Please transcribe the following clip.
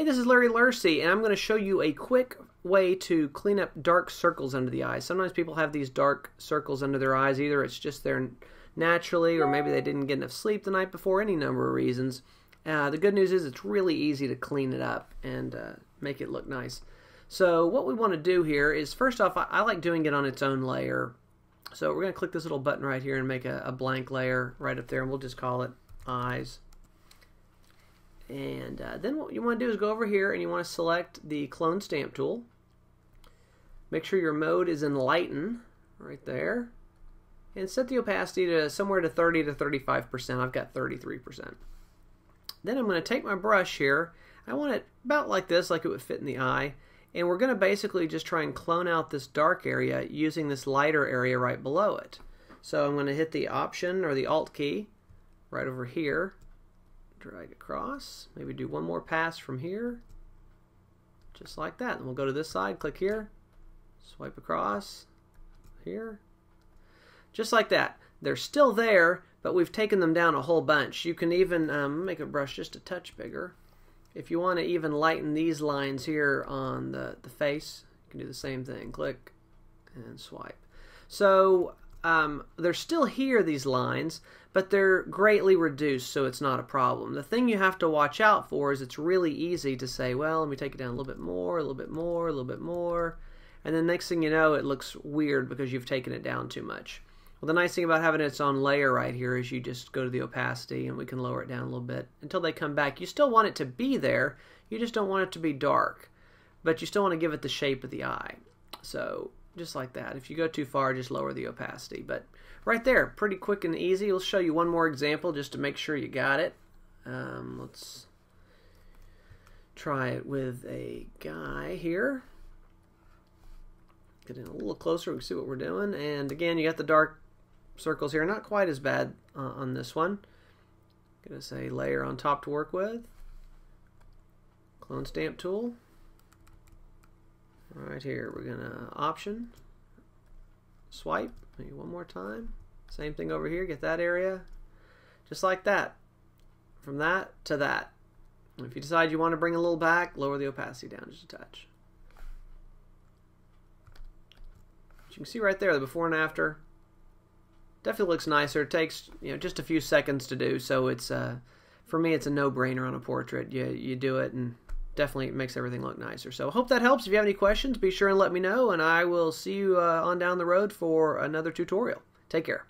Hey, this is Larry Lursey, and I'm going to show you a quick way to clean up dark circles under the eyes. Sometimes people have these dark circles under their eyes. Either it's just there naturally, or maybe they didn't get enough sleep the night before, any number of reasons. The good news is it's really easy to clean it up and make it look nice. So what we want to do here is, first off, I like doing it on its own layer. So we're going to click this little button right here and make a blank layer right up there, and we'll just call it eyes. And then what you want to do is go over here and you want to select the clone stamp tool. Make sure your mode is in lighten right there, and set the opacity to somewhere to 30 to 35%. I've got 33%. Then I'm going to take my brush here. I want it about like this, like it would fit in the eye. And we're going to basically just try and clone out this dark area using this lighter area right below it. So I'm going to hit the Option or the Alt key right over here. Drag across. Maybe do one more pass from here. Just like that. And we'll go to this side, click here, swipe across here. Just like that. They're still there, but we've taken them down a whole bunch. You can even make a brush just a touch bigger. If you want to even lighten these lines here on the face, you can do the same thing. Click and swipe. So they're still here, these lines, but they're greatly reduced, so it's not a problem. The thing you have to watch out for is it's really easy to say, well, let me take it down a little bit more, a little bit more, a little bit more, and then next thing you know, it looks weird because you've taken it down too much. Well, the nice thing about having its own layer right here is you just go to the opacity and we can lower it down a little bit until they come back. You still want it to be there, you just don't want it to be dark, but you still want to give it the shape of the eye. So just like that. If you go too far, just lower the opacity. But right there, pretty quick and easy. We'll show you one more example just to make sure you got it. Let's try it with a guy here. Get in a little closer, we can see what we're doing. And again, you got the dark circles here, not quite as bad on this one. Gonna say layer on top to work with. Clone stamp tool. Right here, we're gonna Option, swipe, maybe one more time. Same thing over here, get that area. Just like that. From that to that. If you decide you want to bring a little back, lower the opacity down just a touch. But you can see right there, the before and after. Definitely looks nicer. It takes just a few seconds to do, so it's for me it's a no-brainer on a portrait. You do it and definitely makes everything look nicer. So I hope that helps. If you have any questions, be sure and let me know, and I will see you on down the road for another tutorial. Take care.